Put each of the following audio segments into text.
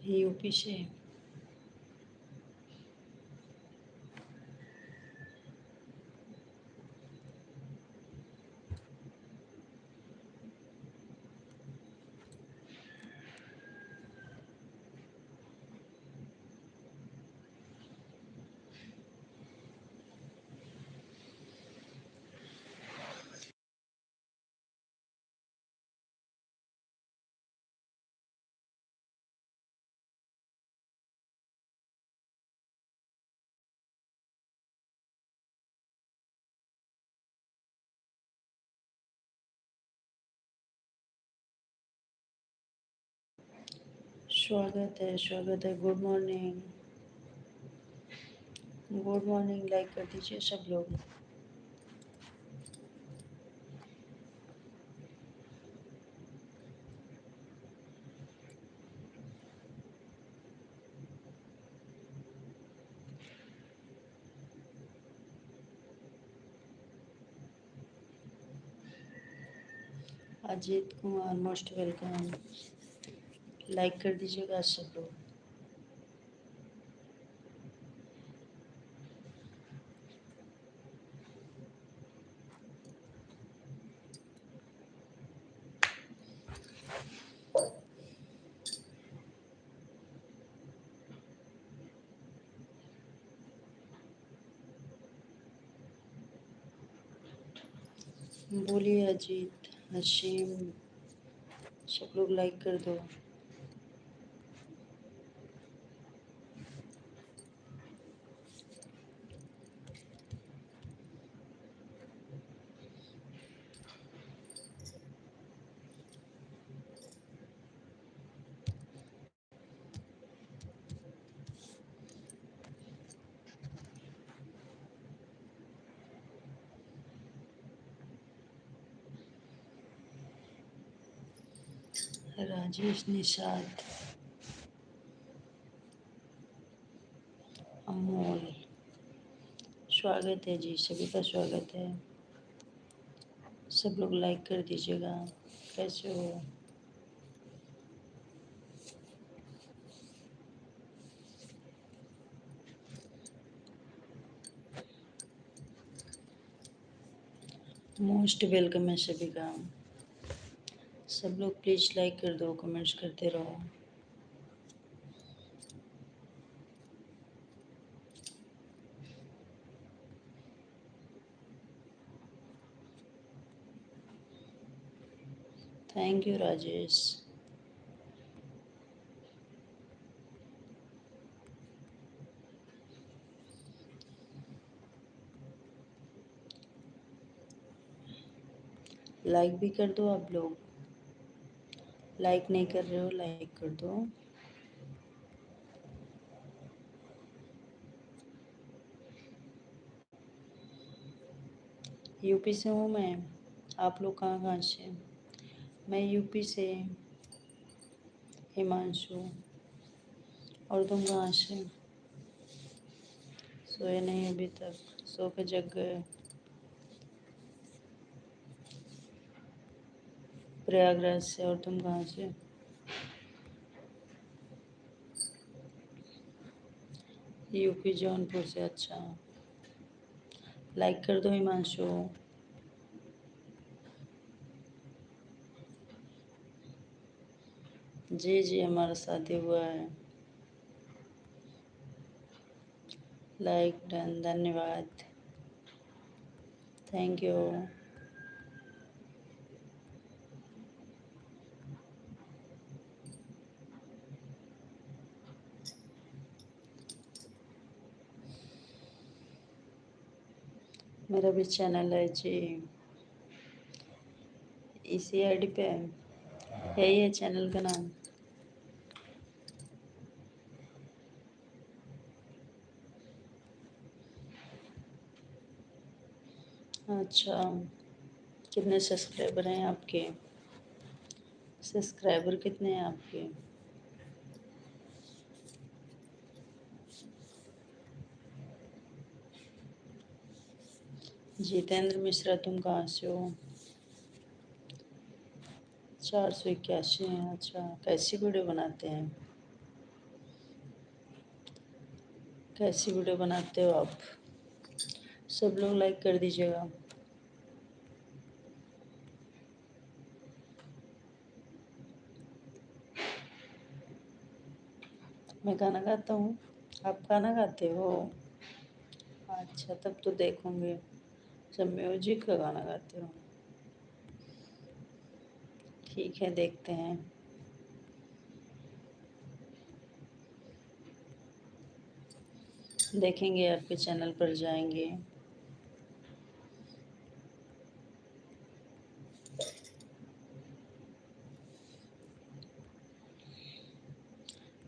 UP से। स्वागत है। Good morning. Good morning, like कर दीजिए सब लोग। Ajit Kumar most welcome. Like कर दीजिएगा सब लोग। बोलिए अजीत, हशीम, सब लोग लाइक कर दो। राजेश, निषाद, अमोल, स्वागत है जी, सभी का स्वागत है। सब लोग लाइक कर दीजिएगा। कैसे हो? मोस्ट वेलकम है सभी का। सब लोग प्लीज़ लाइक कर दो, कमेंट्स करते रहो। Thank you Rajesh. लाइक भी कर दो आप लोग। लाइक नहीं कर रहे हो, लाइक कर दो। यूपी से हूँ मैं। आप लोग कहाँ कहाँ से? मैं यूपी से। हिमांशु। और तुम कहाँ से? सोए नहीं अभी तक? सो के जग गए? प्रयागराज से। और तुम कहाँ से? यूपी जौनपुर से। अच्छा, लाइक कर दो हिमांशु। जी जी, हमारा शादी हुआ है। लाइक डन, धन्यवाद। Thank you. मेरा भी चैनल है जी, इसी आईडी पे है ये चैनल का नाम। अच्छा, कितने सब्सक्राइबर हैं आपके? सब्सक्राइबर कितने हैं आपके? जितेंद्र मिश्रा, तुम कहाँ से हो? 481 हैं। अच्छा, कैसी वीडियो बनाते हैं? कैसी वीडियो बनाते हो आप? सब लोग लाइक कर दीजिएगा। मैं गाना गाता हूँ, आप गाना गाते हो? अच्छा, तब तो देखूंगी जब म्यूजिक का गाना गाते हो। ठीक है, देखते हैं। देखेंगे, आपके चैनल पर जाएंगे।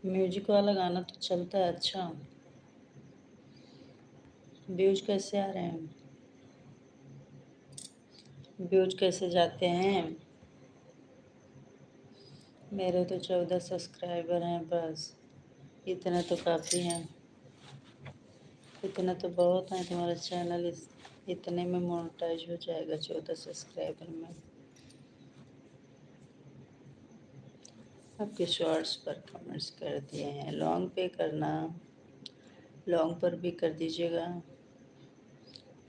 म्यूजिक वाला गाना तो चलता है। अच्छा, व्यूज कैसे आ रहे हैं? व्यूज कैसे जाते हैं? मेरे तो 14 सब्सक्राइबर हैं बस। इतना तो काफ़ी हैं। इतना तो बहुत है। तुम्हारा चैनल इतने में मोनेटाइज हो जाएगा, 14 सब्सक्राइबर में। आपके शॉर्ट्स पर कमेंट्स कर दिए हैं। लॉन्ग पे करना, लॉन्ग पर भी कर दीजिएगा।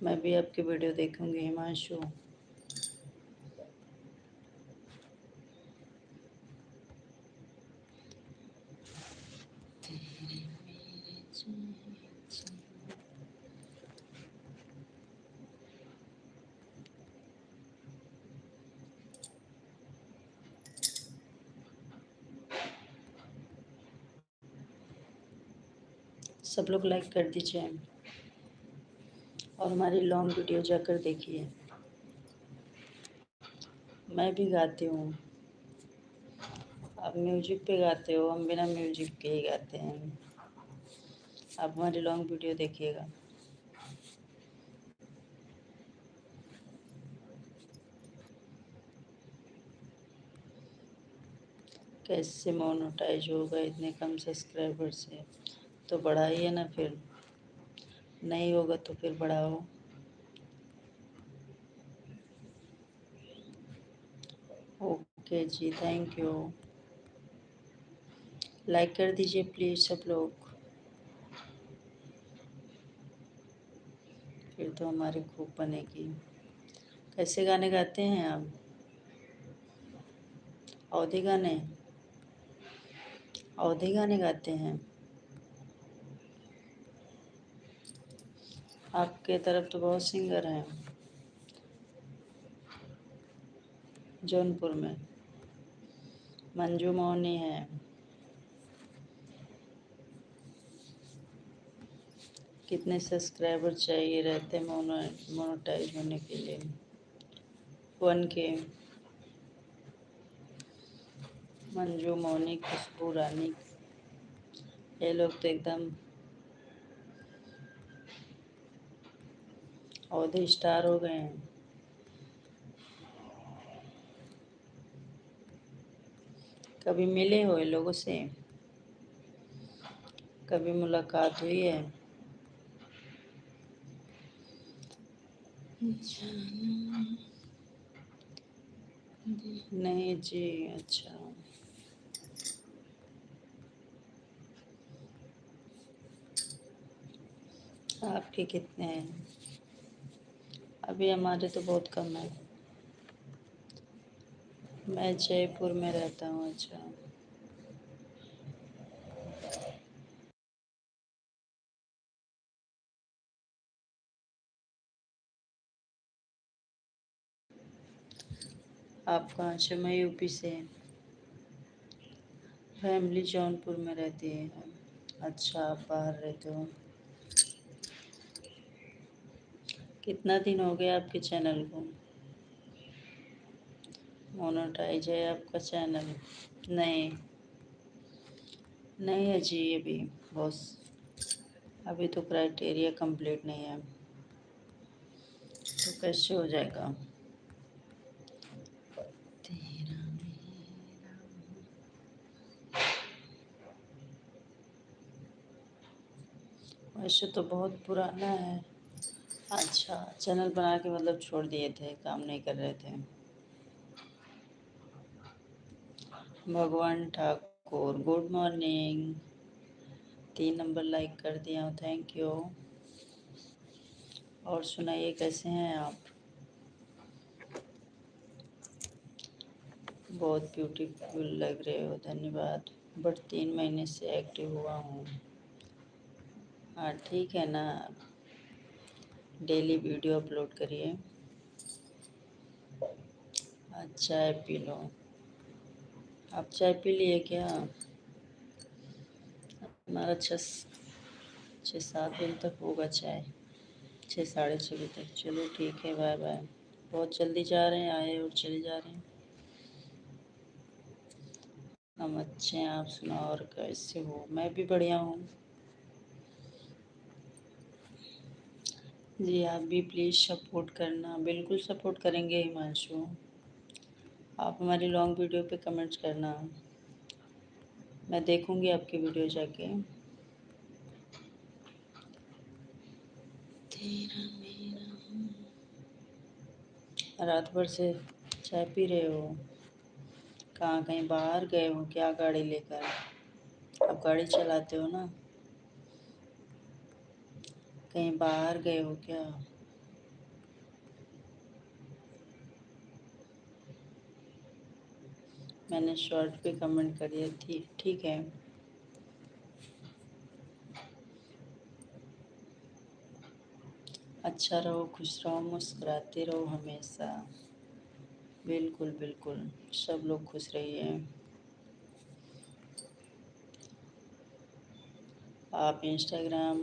मैं भी आपकी वीडियो देखूंगी हिमांशु। सब लोग लाइक कर दीजिए और हमारी लॉन्ग वीडियो जाकर देखिए। मैं भी गाती हूँ। आप म्यूजिक पे गाते हो, हम बिना म्यूजिक के ही गाते हैं। आप हमारी लॉन्ग वीडियो देखिएगा। कैसे मोनेटाइज होगा इतने कम सब्सक्राइबर से? तो बढ़ाइए ना फिर। नहीं होगा तो फिर बढ़ाओ। ओके जी, थैंक यू। लाइक कर दीजिए प्लीज़ सब लोग। फिर तो हमारी खूब बनेगी। कैसे गाने गाते हैं आप? अवधी गाने? अवधी गाने गाते हैं? आपके तरफ तो बहुत सिंगर हैं। जौनपुर में मंजू मोहनी है। कितने सब्सक्राइबर चाहिए रहते मोनेटाइज होने के लिए? 1K। मंजू मोहनी, खुशबू रानी, ये लोग तो एकदम अवधी स्टार हो गए हैं। कभी मिले हो इन लोगों से? कभी मुलाकात हुई है? नहीं जी। अच्छा, आपके कितने हैं? अभी हमारे तो बहुत कम है। मैं जयपुर में रहता हूँ। अच्छा, आप कहाँ से? मैं यूपी से। फैमिली जौनपुर में रहती है। अच्छा, आप बाहर रहते हो। कितना दिन हो गया आपके चैनल को? मोनेटाइज है आपका चैनल? नहीं, नहीं है जी अभी। बॉस, अभी तो क्राइटेरिया कंप्लीट नहीं है, तो कैसे हो जाएगा? तेरा मेरा। वैसे तो बहुत पुराना है। अच्छा, चैनल बना के मतलब छोड़ दिए थे, काम नहीं कर रहे थे? भगवान Thakur, good morning. 3 number like कर दिया हूँ, थैंक यू। और सुनाइए कैसे हैं आप? बहुत ब्यूटीफुल लग रहे हो, धन्यवाद। बट 3 महीने से एक्टिव हुआ हूँ। हाँ ठीक है ना, डेली वीडियो अपलोड करिए। चाय पी लो। आप चाय पी लिए क्या? हमारा 6-7 बजे तक होगा चाय, 6-6:30 बजे तक। चलो ठीक है, बाय बाय। बहुत जल्दी जा रहे हैं, आए और चले जा रहे हैं। हम अच्छे हैं, आप सुनाओ और कैसे हो? मैं भी बढ़िया हूँ जी। आप भी प्लीज़ सपोर्ट करना। बिल्कुल सपोर्ट करेंगे हिमांशु। आप हमारी लॉन्ग वीडियो पे कमेंट्स करना, मैं देखूंगी आपकी वीडियो जाके। तेरा मेरा रात भर से चाय पी रहे हो? कहाँ, कहीं बाहर गए हो क्या गाड़ी लेकर? आप गाड़ी चलाते हो ना? कहीं बाहर गए हो क्या? मैंने शॉर्ट पे कमेंट करी थी, ठीक है। अच्छा रहो, खुश रहो, मुस्कुराते रहो हमेशा। बिल्कुल बिल्कुल, सब लोग खुश रहिए। आप इंस्टाग्राम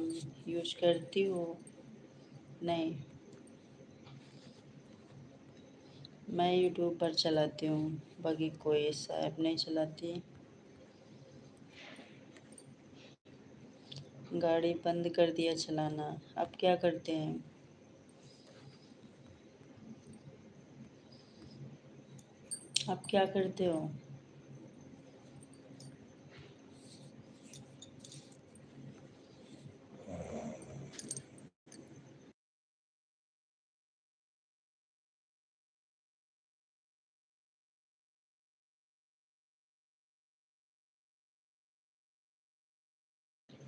यूज करती हो? नहीं, मैं यूट्यूब पर चलाती हूँ, बाकी कोई ऐसा ऐप नहीं चलाती। गाड़ी बंद कर दिया चलाना। आप क्या करते हैं? आप क्या करते हो?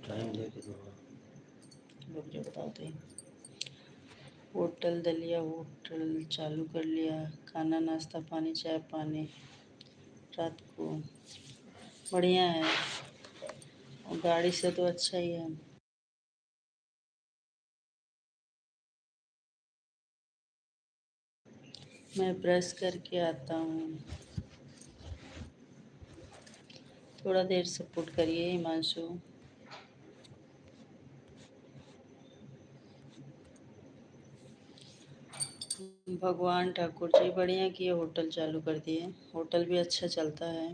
टाइम लेके दो, रुक जाओ बताओ तो। होटल दलिया होटल चालू कर लिया। खाना नाश्ता पानी चाय पानी रात को। बढ़िया है, और गाड़ी से तो अच्छा ही है। मैं ब्रश करके आता हूँ। थोड़ा देर सपोर्ट करिए हिमांशु। भगवान ठाकुर जी बढ़िया किए, होटल चालू कर दिए। होटल भी अच्छा चलता है।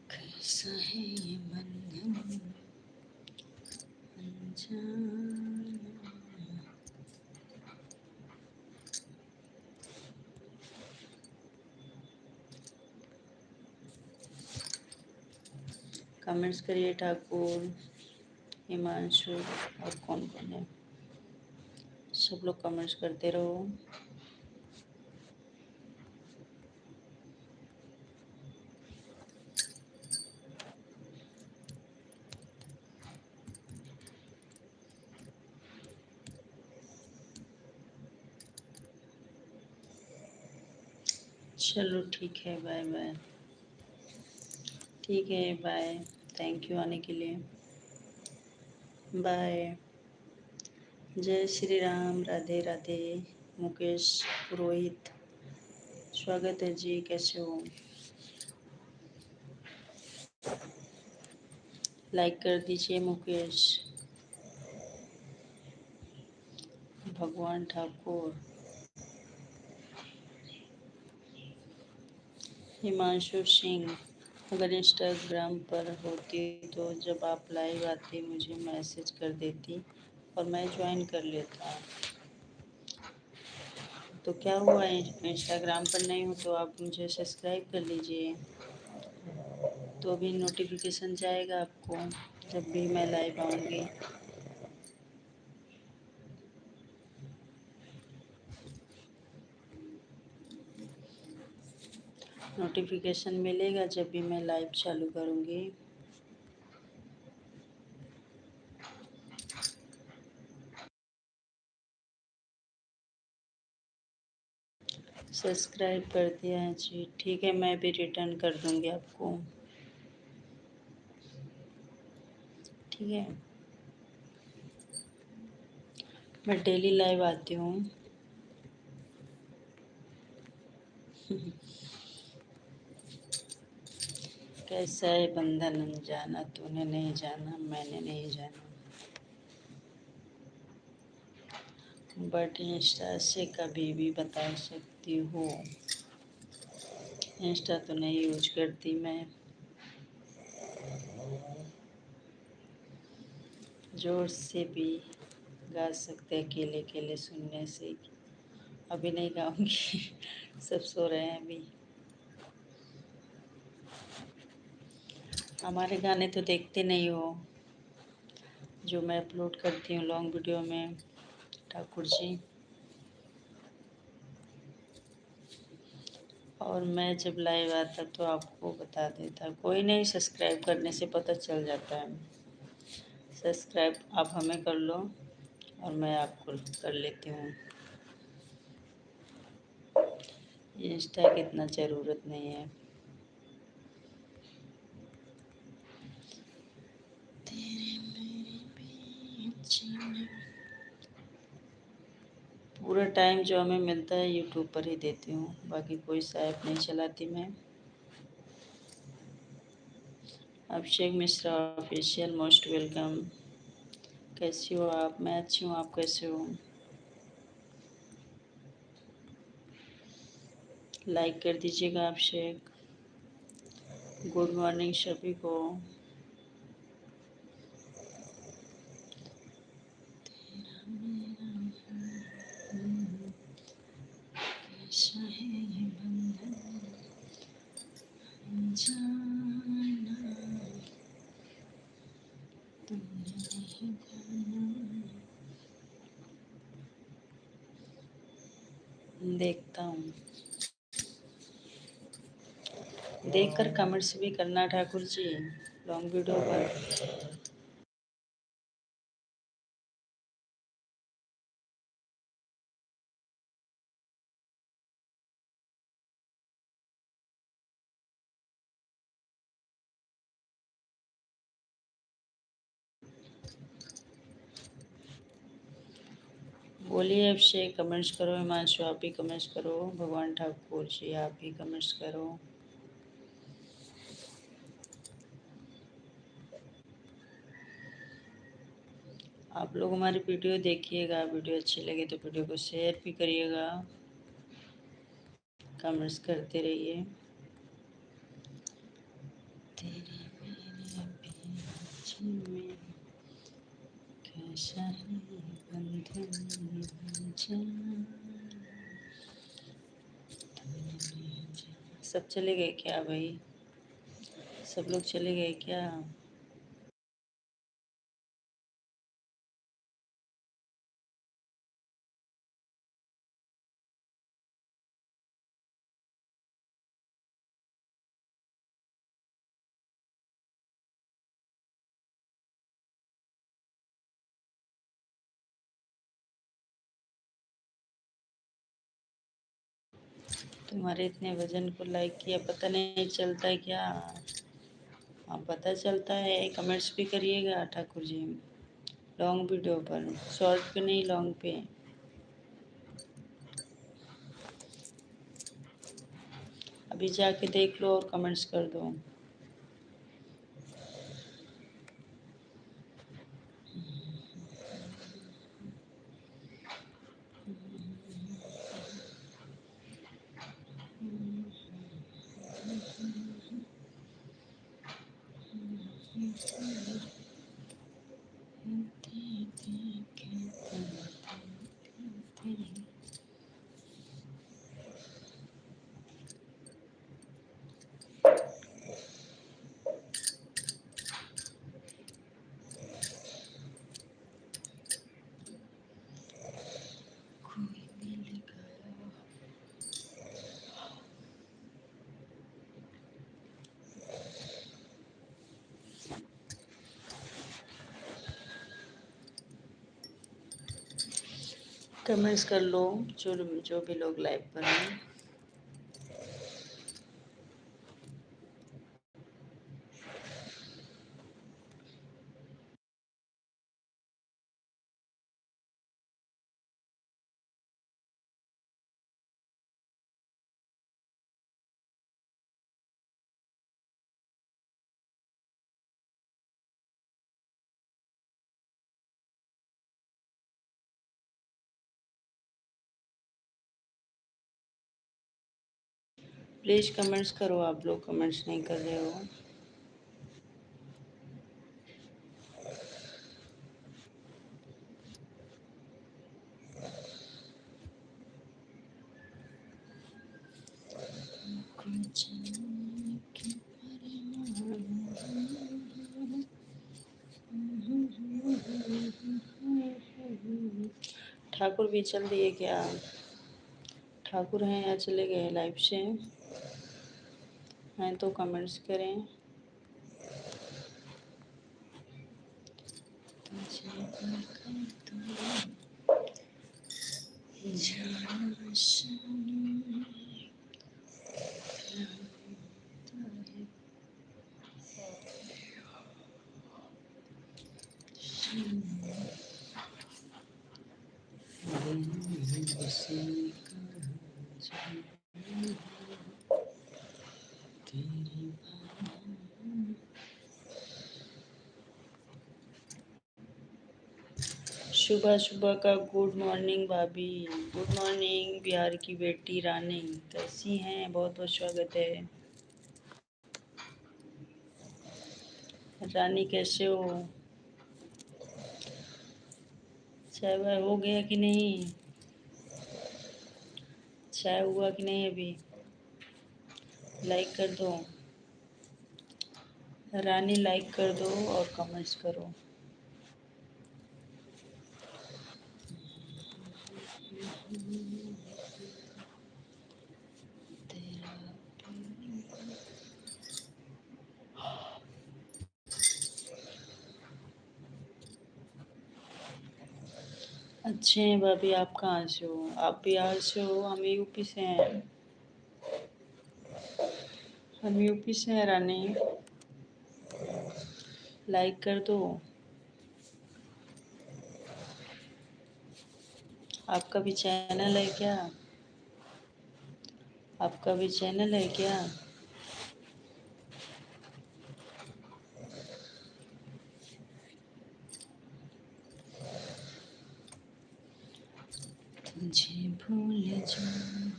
कैसा है ये बंधन अनजाना। कमेंट्स करिए ठाकुर, हिमांशु और कौन कौन है, सब लोग कमेंट्स करते रहो। चलो ठीक है, बाय बाय। ठीक है, बाय। थैंक यू आने के लिए। बाय। जय श्री राम, राधे राधे। मुकेश पुरोहित, स्वागत है जी, कैसे हो? लाइक कर दीजिए मुकेश। भगवान ठाकुर, हिमांशु सिंह। अगर इंस्टाग्राम पर होती तो जब आप लाइव आती मुझे मैसेज कर देती और मैं ज्वाइन कर लेता। तो क्या हुआ, इंस्टाग्राम पर नहीं हो तो आप मुझे सब्सक्राइब कर लीजिए, तो भी नोटिफिकेशन जाएगा आपको जब भी मैं लाइव आऊँगी। नोटिफिकेशन मिलेगा जब भी मैं लाइव चालू करूँगी। सब्सक्राइब कर दिया है जी, ठीक है, मैं भी रिटर्न कर दूँगी आपको। ठीक है, मैं डेली लाइव आती हूँ। कैसा है बंधन अनजाना, तूने नहीं जाना मैंने नहीं जाना, बट इंस्टा से कभी भी बता सकती हूँ। इंस्टा तो नहीं यूज करती मैं। जोर से भी गा सकते अकेले अकेले सुनने से। अभी नहीं गाऊंगी। सब सो रहे हैं अभी। हमारे गाने तो देखते नहीं हो जो मैं अपलोड करती हूँ लॉन्ग वीडियो में, ठाकुर जी। और मैं जब लाइव आता तो आपको बता देता। कोई नहीं, सब्सक्राइब करने से पता चल जाता है। सब्सक्राइब आप हमें कर लो और मैं आपको कर लेती हूँ। इंस्टा की इतना ज़रूरत नहीं है। पूरा टाइम जो हमें मिलता है यूट्यूब पर ही देती हूँ, बाकी कोई सा ऐप नहीं चलाती मैं। Abhishek Mishra official, most welcome. कैसी हो आप? मैं अच्छी हूँ, आप कैसे हो? लाइक कर दीजिएगा अभिषेक। गुड मॉर्निंग सभी को। देखता हूँ, देखकर कमेंट्स भी करना ठाकुर जी लॉन्ग वीडियो पर। बोलिए अभिषेक, कमेंट्स करो। हिमांशु आप भी कमेंट्स करो। भगवान ठाकुर जी आप भी कमेंट्स करो। आप लोग हमारी वीडियो देखिएगा, वीडियो अच्छी लगे तो वीडियो को शेयर भी करिएगा, कमेंट्स करते रहिए। तेरे मेरे बीच में कैसा है बंधन जान। सब चले गए क्या भाई? सब लोग चले गए क्या? तुम्हारे इतने वजन को लाइक किया पता नहीं चलता है क्या? हाँ पता चलता है, कमेंट्स भी करिएगा ठाकुर जी। लॉन्ग वीडियो पर, शॉर्ट पे नहीं, लॉन्ग पे। अभी जाके देख लो और कमेंट्स कर दो। कमेंट्स कर लो जो जो भी लोग लाइव पर हैं। प्लीज़ कमेंट्स करो, आप लोग कमेंट्स नहीं कर रहे हो। ठाकुर भी चल दिए क्या? ठाकुर हैं या चले गए लाइव से? हैं तो कमेंट्स करें। सुबह सुबह का गुड मॉर्निंग भाभी। गुड मॉर्निंग बिहार की बेटी रानी, कैसी हैं? बहुत बहुत स्वागत है। रानी कैसे हो? चाय वाय हो गया कि नहीं? चाय हुआ कि नहीं अभी? लाइक कर दो रानी, लाइक कर दो और कमेंट्स करो। अच्छे हैं भाभी, आप कहाँ से हो? आप बिहार से हो? हम यूपी से हैं। हम यूपी से हैं रानी, लाइक कर दो। आपका भी चैनल है क्या? आपका भी चैनल है क्या? तुझे भूल जाऊं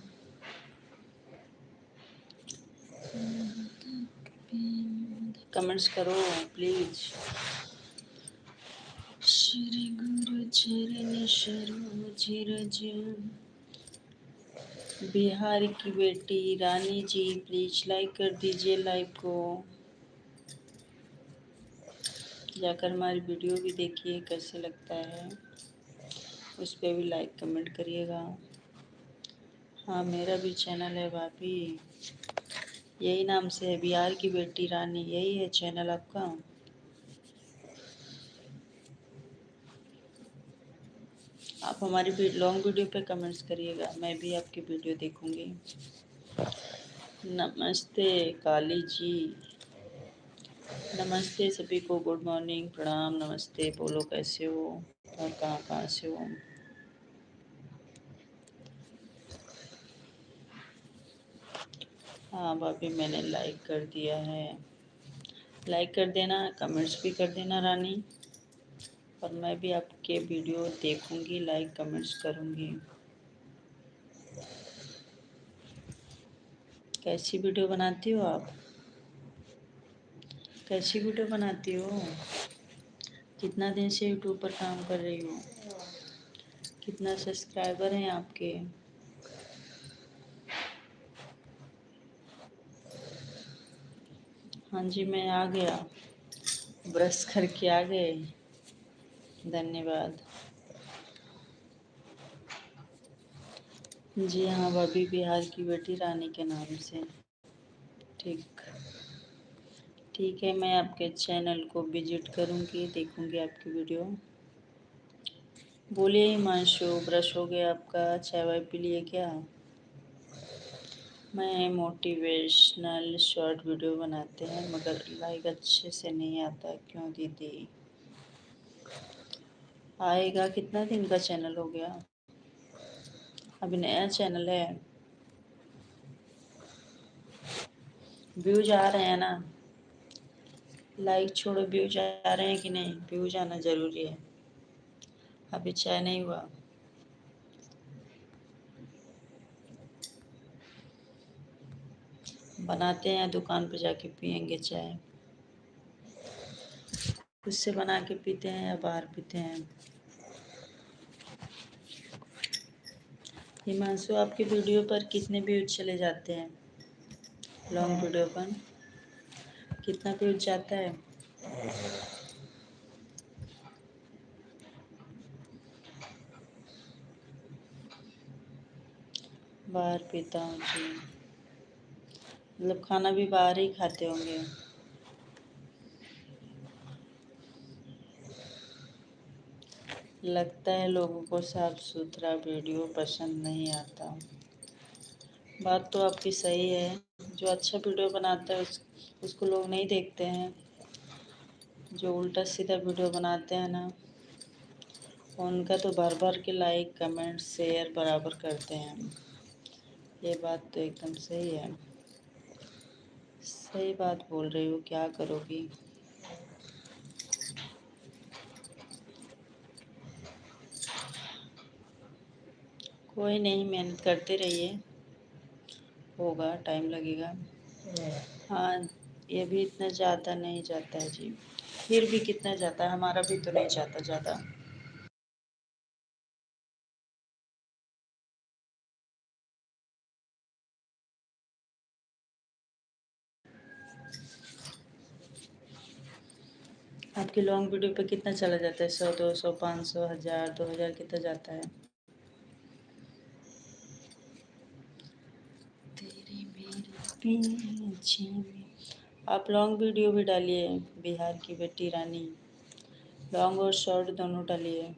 कमेंट्स करो प्लीज। श्री गुरु चरण सरोज रज, बिहार की बेटी रानी जी प्लीज लाइक कर दीजिए लाइव को। जाकर हमारी वीडियो भी देखिए कैसे लगता है, उस पर भी लाइक कमेंट करिएगा। हाँ मेरा भी चैनल है भाभी, यही नाम से है, बिहार की बेटी रानी, यही है चैनल आपका। आप हमारी लॉन्ग वीडियो पे कमेंट्स करिएगा, मैं भी आपकी वीडियो देखूंगी। नमस्ते काली जी, नमस्ते सभी को, गुड मॉर्निंग, प्रणाम, नमस्ते। बोलो कैसे हो और कहाँ कहाँ से हो? हाँ भाभी मैंने लाइक कर दिया है, लाइक कर देना, कमेंट्स भी कर देना रानी, और मैं भी आपके वीडियो देखूंगी, लाइक कमेंट्स करूंगी। कैसी वीडियो बनाती हो आप? कैसी वीडियो बनाती हो? कितना दिन से यूट्यूब पर काम कर रही हो? कितना सब्सक्राइबर हैं आपके? हाँ जी मैं आ गया, ब्रश करके आ गए, धन्यवाद। जी हाँ भाभी, बिहार की बेटी रानी के नाम से। ठीक, ठीक है, मैं आपके चैनल को विजिट करूँगी, देखूँगी आपकी वीडियो। बोलिए हिमांशु, ब्रश हो गया आपका? चाय वाय पी लिए क्या? मैं मोटिवेशनल शॉर्ट वीडियो बनाते हैं मगर लाइक अच्छे से नहीं आता, क्यों दीदी? आएगा। कितना दिन का चैनल हो गया? अभी नया चैनल है। व्यूज आ रहे हैं ना? लाइक छोड़ो, व्यूज आ रहे हैं कि नहीं? व्यूज आना जरूरी है। अभी चाय नहीं हुआ। बनाते हैं, दुकान पे जाके पियेंगे चाय। खुद से बना के पीते हैं या बाहर पीते हैं? हिमांशु, आपकी वीडियो पर कितने व्यूज चले जाते हैं? लॉन्ग वीडियो पर कितना व्यूज जाता है? बाहर पीता हूँ जी। मतलब खाना भी बाहर ही खाते होंगे? लगता है लोगों को साफ सुथरा वीडियो पसंद नहीं आता। बात तो आपकी सही है। जो अच्छा वीडियो बनाता है उसको लोग नहीं देखते हैं। जो उल्टा सीधा वीडियो बनाते हैं ना, उनका तो भर भर के लाइक कमेंट शेयर बराबर करते हैं। ये बात तो एकदम सही है। सही बात बोल रही हो, क्या करोगी? कोई नहीं, मेहनत करते रहिए, होगा, टाइम लगेगा। हाँ, ये भी इतना ज़्यादा नहीं जाता है जी। फिर भी कितना जाता है? हमारा भी तो नहीं जाता ज़्यादा। आपकी लॉन्ग वीडियो पे कितना चला जाता है? 100, 200, 500, 1000, 2000 कितना जाता है? तेरी मेरी पीछे में। आप लॉन्ग वीडियो भी डालिए, बिहार की बेटी रानी। लॉन्ग और शॉर्ट दोनों डालिए।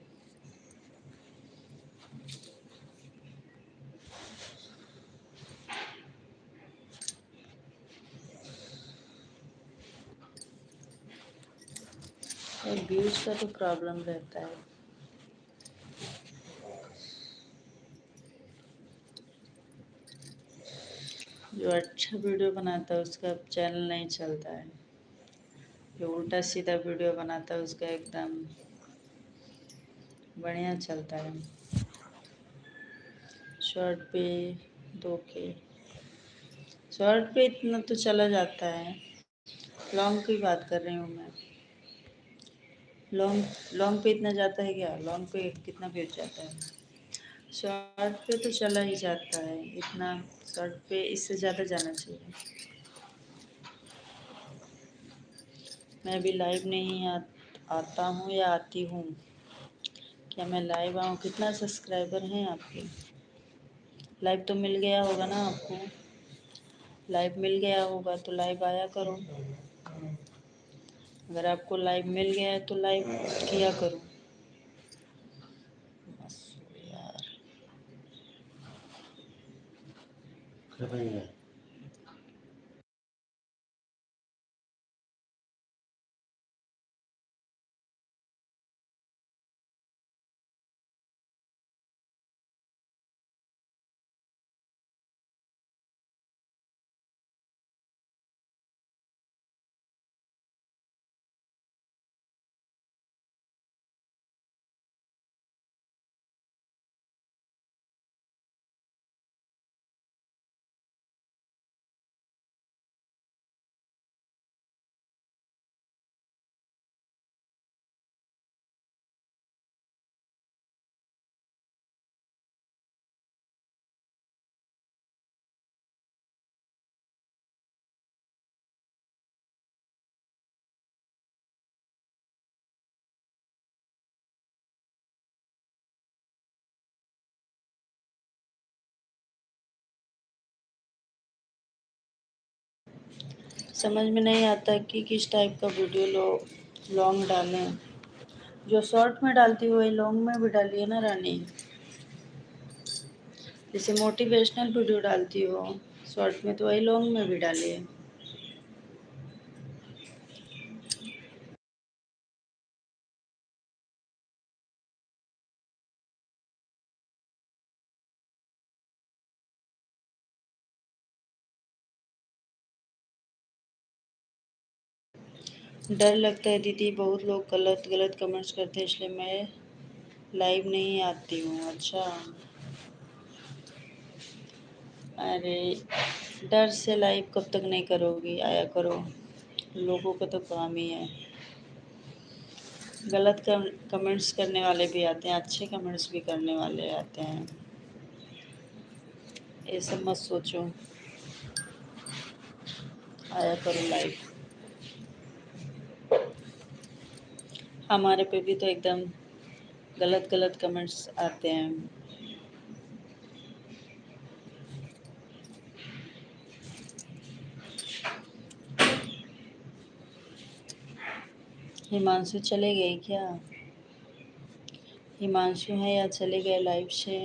और व्यूज़ का तो प्रॉब्लम रहता है। जो अच्छा वीडियो बनाता है उसका चैनल नहीं चलता है। जो उल्टा सीधा वीडियो बनाता है उसका एकदम बढ़िया चलता है। शॉर्ट पे 2K, शॉर्ट पे इतना तो चला जाता है। लॉन्ग की बात कर रही हूँ मैं। लॉन्ग लॉन्ग पे इतना जाता है क्या? लॉन्ग पे कितना व्यूज जाता है? शॉर्ट पे तो चला ही जाता है इतना। शॉर्ट पे इससे ज़्यादा जाना चाहिए। मैं भी लाइव नहीं आता हूँ या आती हूँ? क्या मैं लाइव आऊँ? कितना सब्सक्राइबर हैं आपके? लाइव तो मिल गया होगा ना आपको? लाइव मिल गया होगा तो लाइव आया करो। अगर आपको लाइव मिल गया है तो लाइव किया करो। बस यार। समझ में नहीं आता कि किस टाइप का वीडियो लॉन्ग डालें। जो शॉर्ट में डालती हो वही लॉन्ग में भी डालिए ना रानी। जैसे मोटिवेशनल वीडियो डालती हो शॉर्ट में, तो वही लॉन्ग में भी डालिए। डर लगता है दीदी, बहुत लोग गलत गलत कमेंट्स करते हैं, इसलिए मैं लाइव नहीं आती हूँ। अच्छा, अरे डर से लाइव कब तक नहीं करोगी, आया करो। लोगों का तो काम ही है। गलत कमेंट्स करने वाले भी आते हैं, अच्छे कमेंट्स भी करने वाले आते हैं, ये सब मत सोचो, आया करो लाइव। हमारे पे भी तो एकदम गलत गलत कमेंट्स आते हैं। हिमांशु चले गए क्या? हिमांशु है या चले गए लाइव से?